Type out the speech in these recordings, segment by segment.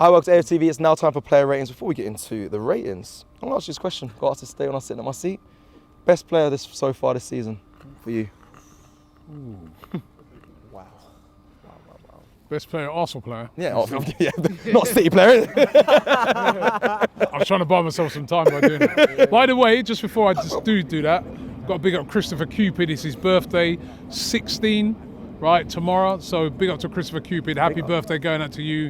Hi, welcome to AFTV. It's now time for player ratings. Before we get into the ratings, I'm going to ask you this question. Got asked to stay when I'm sitting at my seat. Best player so far this season for you? Ooh. Wow. Best player, Arsenal player? Yeah, yeah, not a City player, is it? I was trying to buy myself some time by doing that. By the way, just before I just do that, got to big up Christopher Cupid. It's his birthday, 16, right, tomorrow. So big up to Christopher Cupid. Happy birthday going out to you.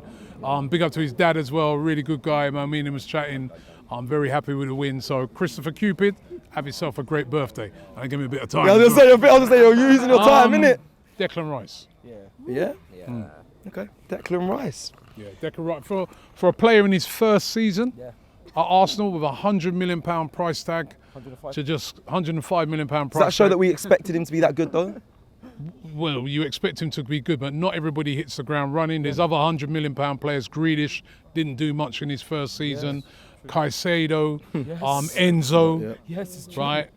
Big up to his dad as well, really good guy. Me and him was chatting. I'm very happy with the win. So Christopher Cupid, have yourself a great birthday. And give me a bit of time. Yeah, I was going to say, you're using your time, innit? Declan Rice. Yeah? Okay, Declan Rice. Yeah, Declan Rice. For a player in his first season at Arsenal with a £100 million price tag to just £105 million price tag. Does that show that we expected him to be that good though? Well, you expect him to be good, but not everybody hits the ground running. There's other £100 million players. Grealish didn't do much in his first season. Caicedo, Enzo, right?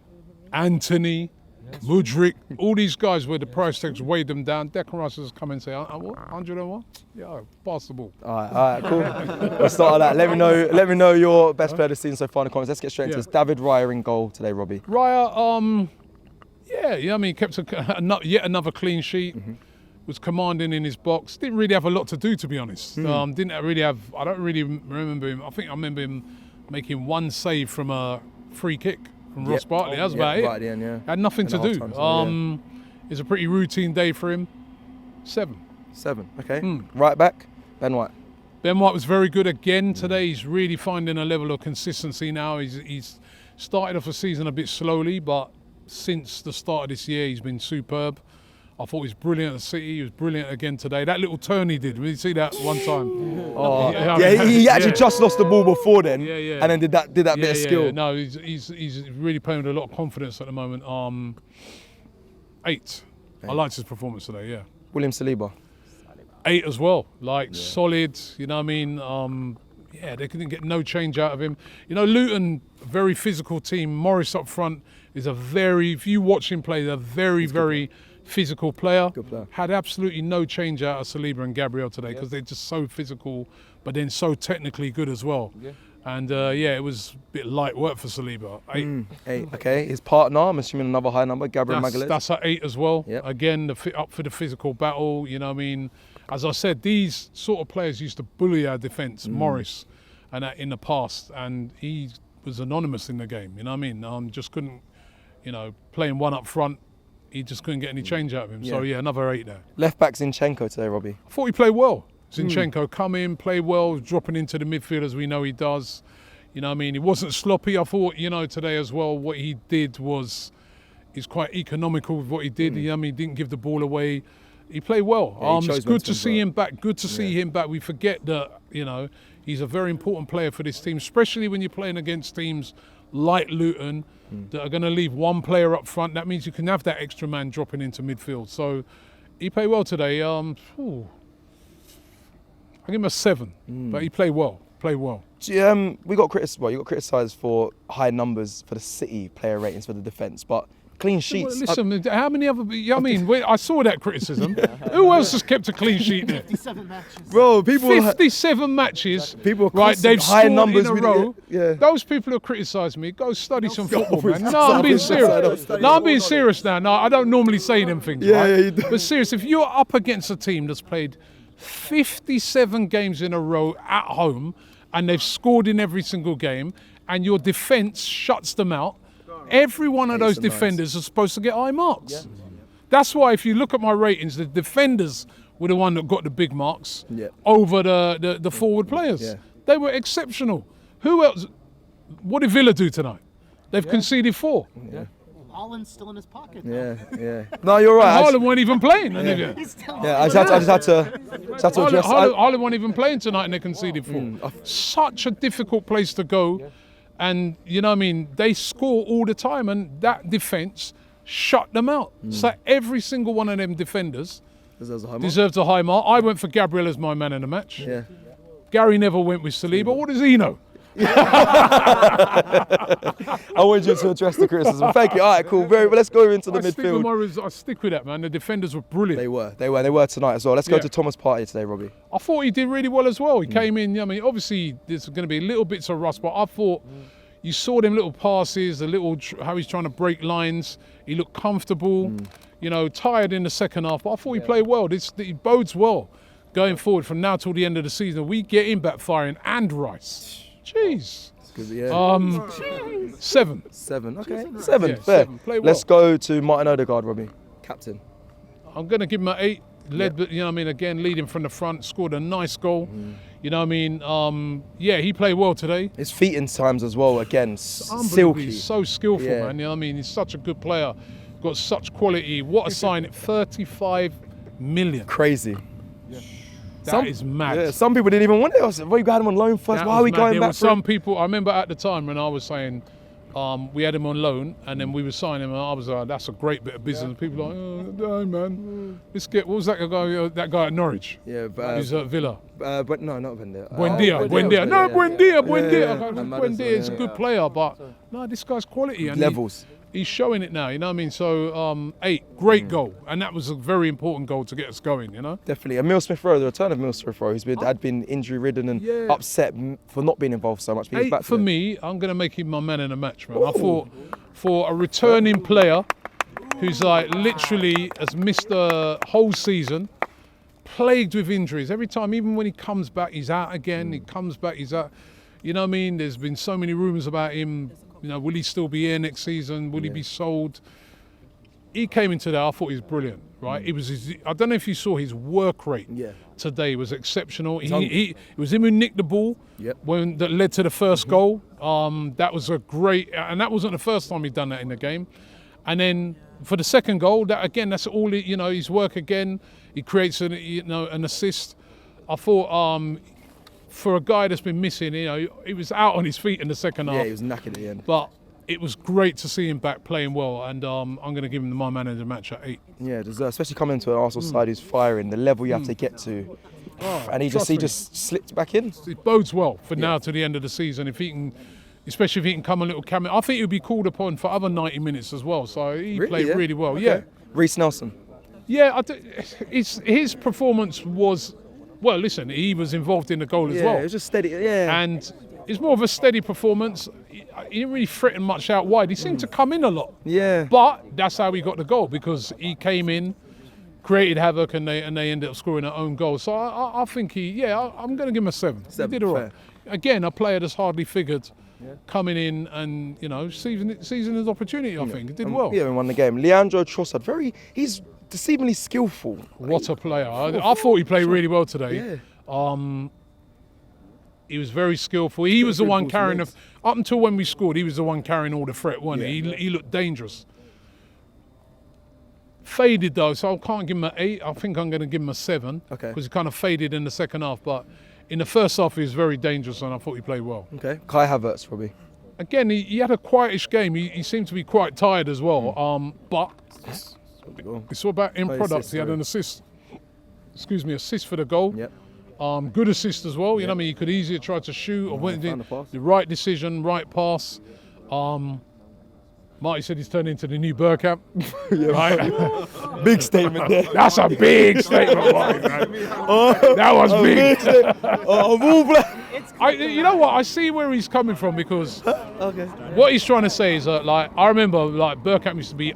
Anthony, Mudryk, all these guys where the price tags weighed them down. Declan Rice has come and say, what? 101? Yeah, pass the ball. All right, cool. We'll start on that. Let me know your best player this season so far in the comments. Let's get straight into this. David Raya in goal today, Robbie. Raya, I mean, kept yet another clean sheet. Was commanding in his box. Didn't really have a lot to do, to be honest. I don't really remember him. I think I remember him making one save from a free kick from Ross Barkley. That was about it. Right at the end, Had nothing to do. It's a pretty routine day for him. 7. Okay. Right back, Ben White. Ben White was very good again today. He's really finding a level of consistency now. He's started off the season a bit slowly, but since the start of this year, he's been superb. I thought he was brilliant at City. He was brilliant again today. That little turn he did, did you see that one time? He actually just lost the ball before then, and then did that bit of skill. No, he's really playing with a lot of confidence at the moment. 8. I liked his performance today. William Saliba. 8 as well. Solid. You know what I mean? They couldn't get no change out of him. You know, Luton, very physical team. Morris up front is if you watch him play, they're very physical player. Good player. Had absolutely no change out of Saliba and Gabriel today because they're just so physical, but then so technically good as well. And it was a bit light work for Saliba. 8. Okay, his partner, I'm assuming another high number, Gabriel Magalhaes. That's at 8 as well. Again, up for the physical battle. You know what I mean? As I said, these sort of players used to bully our defence, Morris, and that in the past, and he was anonymous in the game. You know what I mean? Just couldn't, playing one up front. He just couldn't get any change out of him. So, another 8 there. Left back Zinchenko today, Robbie. I thought he played well. Zinchenko come in, played well, dropping into the midfield as we know he does. You know what I mean? He wasn't sloppy. I thought, today as well, what he did he's quite economical with what he did. He didn't give the ball away. He played well. It's good to see him back. Good to see him back. We forget that, he's a very important player for this team, especially when you're playing against teams like Luton that are going to leave one player up front. That means you can have that extra man dropping into midfield. So he played well today. I give him a 7, but he played well. You got criticised for high numbers for the City player ratings for the defence, but clean sheets. Well, listen, how many other? I saw that criticism. Who else has kept a clean sheet there? 57 matches. Bro, 57 matches. People right? They've high scored numbers in a row. Those people who criticise me, go study some football, man. No, I'm being serious. I'm being serious now. No, I don't normally say them things. You do. But serious, if you're up against a team that's played 57 games in a row at home and they've scored in every single game, and your defence shuts them out. Every one of those defenders are supposed to get high marks. That's why if you look at my ratings, the defenders were the one that got the big marks over the forward players. They were exceptional. Who else? What did Villa do tonight? They've conceded 4. Haaland's still in his pocket. No, you're right. Haaland weren't even playing. I just had to address. Haaland weren't even playing tonight and they conceded 4. Such a difficult place to go. And, they score all the time, and that defence shut them out. So every single one of them defenders deserves a high mark. I went for Gabriel as my man in the match. Gary Neville went with Saliba. What does he know? I wanted you to address the criticism. Thank you. All right, cool. Very. But let's go into the midfield. I stick with that, man. The defenders were brilliant. They were tonight as well. Let's go to Thomas Partey today, Robbie. I thought he did really well as well. He came in. I mean, obviously there's going to be little bits of rust, but I thought you saw them little passes, how he's trying to break lines. He looked comfortable. You know, tired in the second half, but I thought he played well. It bodes well going forward from now till the end of the season. We get him backfiring and Rice. Jeez. Good, yeah. 7. 7. Okay. 7. Yeah, Fair. 7. Play well. Let's go to Martin Odegaard, Robbie. Captain. I'm going to give him an 8. Led, you know what I mean, again, leading from the front, scored a nice goal. You know what I mean? Yeah, he played well today. His feet in times as well, again, silky. He's so skillful, man. You know what I mean? He's such a good player. Got such quality. What a sign. 35 million. Crazy. That is mad. Yeah, some people didn't even want it. I said, well, you got him on loan first. Why are we going there back? Were some people, I remember at the time when I was saying, we had him on loan and then we were signing him and I was like, that's a great bit of business. People were like, oh, no, man. Let's get, what was that guy at Norwich? Yeah, but he's at Villa. But no, not Buendia. Buendia. No, Buendia. Yeah. Buendia is a good player, but no, this guy's quality. And levels. He's showing it now, you know what I mean? So, 8, great goal. And that was a very important goal to get us going, you know? Definitely. And Emile Smith-Rowe, the return of Emile Smith-Rowe, had been injury-ridden and upset for not being involved so much. 8 for me, I'm going to make him my man in the match, man. Ooh. I thought for a returning player who's like literally has missed the whole season, plagued with injuries. Every time, even when he comes back, he's out again. He comes back, he's out. You know what I mean? There's been so many rumours about him. You know, will he still be here next season? Will he be sold? He came into that. I thought he was brilliant, right? It was. I don't know if you saw his work rate today was exceptional. It was him who nicked the ball when that led to the first goal. That was a great, and that wasn't the first time he'd done that in the game. And then for the second goal, that's all. His work again. He creates an assist. I thought. For a guy that's been missing, he was out on his feet in the second half. Yeah, he was knackered at the end. But it was great to see him back playing well, and I'm going to give him my man of the match at 8. Yeah, especially coming into an Arsenal side who's firing, the level you have to get to. And he just slipped back in. It bodes well for now to the end of the season. If he can, especially if he can come a little cameo. I think he'll be called upon for other 90 minutes as well. So he played really well. Okay. Yeah. Reece Nelson. Yeah, his performance was. Well, listen, he was involved in the goal as well. It was just steady, And it's more of a steady performance. He didn't really threaten much out wide. He seemed to come in a lot. Yeah. But that's how he got the goal, because he came in, created havoc, and they ended up scoring their own goal. So I think I'm going to give him a 7. He did all right. Again, a player that's hardly figured coming in and, seizing his opportunity, I think. He did well. Yeah, he won the game. Leandro Trossard, he's deceivingly skillful. What a player. I thought he played really well today. Yeah. He was very skillful. He was the one carrying, up until when we scored, he was the one carrying all the threat, wasn't he? He looked dangerous. Faded though, so I can't give him an 8. I think I'm going to give him a 7. Okay. Because he kind of faded in the second half. But in the first half, he was very dangerous and I thought he played well. Okay. Kai Havertz, Robbie. Again, he had a quietish game. He seemed to be quite tired as well. But it's all about end products. He had an assist. Assist for the goal. Yep. Good assist as well. You know what I mean? He could easily try to shoot or went in the right decision, right pass. Marty said he's turned into the new Bergkamp. Right? Big statement there. That's a big statement, Marty, man. That was big. You know what? I see where he's coming from, because what he's trying to say is that, I remember Bergkamp used to be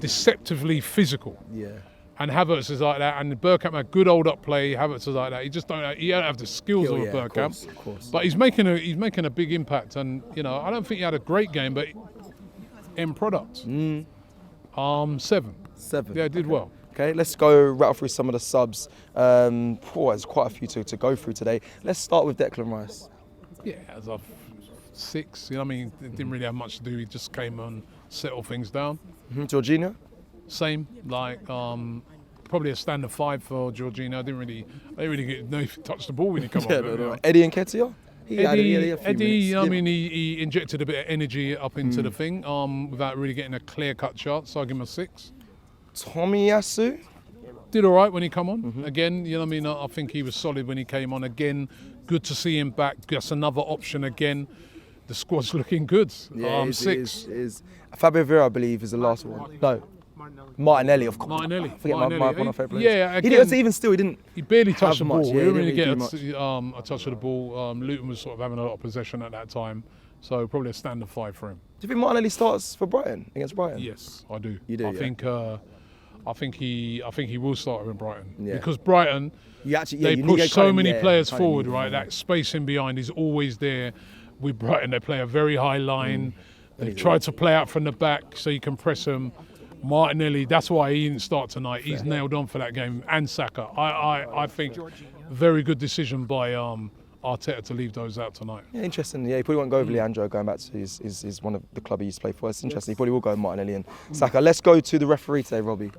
deceptively physical. Yeah. And Havertz is like that, and Bergkamp had good old up play. Havertz is like that. He don't have the skills of Bergkamp. Of course. But he's making a big impact, and I don't think he had a great game, but end product. 7. 7. Yeah, did well. Okay, let's go rattle through some of the subs. There's quite a few to go through today. Let's start with Declan Rice. Yeah, as of 6. It didn't really have much to do. He just came and settled things down. Jorginho. Same, probably a standard 5 for Jorginho. I didn't really know if he touched the ball when he came on. Eddie Nketiah? Eddie, he injected a bit of energy up into the thing without really getting a clear-cut shot, so I'll give him a 6. Tomiyasu? did all right when he come on. Again, you know what I mean? I think he was solid when he came on. Again, good to see him back. That's another option again. The squad's looking good. Yeah, Six. it is. Fabio Vieira, I believe, is the last one. No. Martinelli, of course. Martinelli. I forget my one of my favourite players. Yeah, He again, didn't, even still, he didn't. He barely touched the have ball. much, He yeah, didn't he really didn't get really a touch of the ball. Luton was sort of having a lot of possession at that time. So probably a standard 5 for him. Do you think Martinelli starts for Brighton, against Brighton? Yes, I do. You do, I yeah. think he will start with Brighton. Yeah. Because Brighton, they you push need so many players kind of forward, need right? them. That space in behind is always there. With Brighton, they play a very high line. They need try it. to play out from the back so you can press them. Martinelli, that's why he didn't start tonight. He's nailed on for that game. And Saka. I think very good decision by Arteta to leave those out tonight. Yeah, interesting. Yeah, he probably won't go with Leandro going back to his one of the club he used to play for. It's interesting. He probably will go with Martinelli and Saka. Let's go to the referee today, Robbie.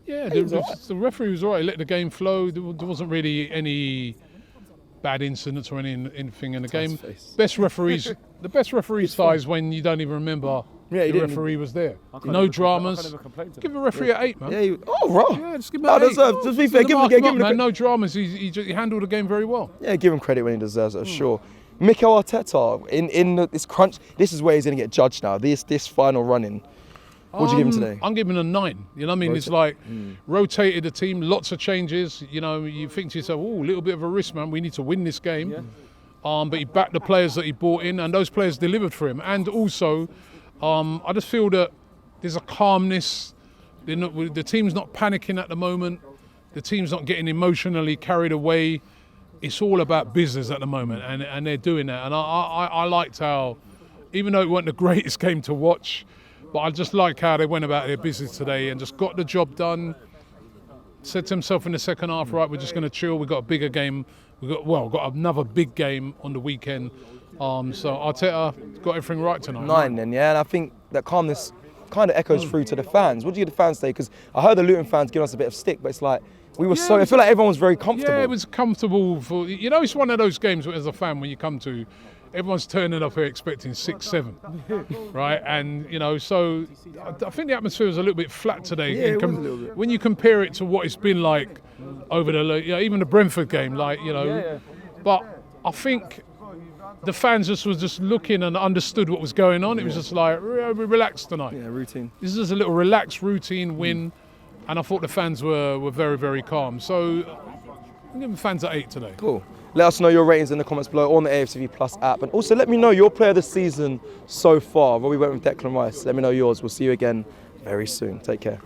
Yeah, the referee was all right. He let the game flow. There wasn't really any bad incidents or anything in the game. Best referees, the best referee size when you don't even remember the referee was there. No dramas. Give a referee an 8, man. Yeah, right. Yeah, just give him an 8. Just be fair, give him man. the No dramas. He handled the game very well. Yeah, give him credit when he deserves it, sure. Mikel Arteta, in this crunch, this is where he's going to get judged now, this final run-in. What do you give him today? I'm giving him a 9. You know what I mean? It's like rotated the team, lots of changes. You know, you think to yourself, oh, a little bit of a risk, man. We need to win this game. Yeah. But he backed the players that he brought in, and those players delivered for him. And also, I just feel that there's a calmness. The team's not panicking at the moment. The team's not getting emotionally carried away. It's all about business at the moment, and they're doing that. And I liked how, even though it wasn't the greatest game to watch, but I just like how they went about their business today and just got the job done. Said to himself in the second half, right, we're just going to chill. We've got a bigger game. We've got another big game on the weekend. So Arteta got everything right tonight. 9 then, yeah. And I think that calmness kind of echoes through to the fans. What do you give the fans today? Because I heard the Luton fans give us a bit of stick, but it's like, I feel like everyone was very comfortable. Yeah, it was comfortable. It's one of those games as a fan when you come to, everyone's turning up here expecting 6-7, right? And, so I think the atmosphere was a little bit flat today. Yeah, it was a little bit. When you compare it to what it's been like over even the Brentford game, But I think the fans were just looking and understood what was going on. It was just like, we relaxed tonight. Yeah, routine. This is just a little relaxed routine win. And I thought the fans were very, very calm. So I'm giving fans an 8 today. Cool. Let us know your ratings in the comments below on the AFTV Plus app. And also let me know your player of the season so far. Robbie went with Declan Rice. Let me know yours. We'll see you again very soon. Take care.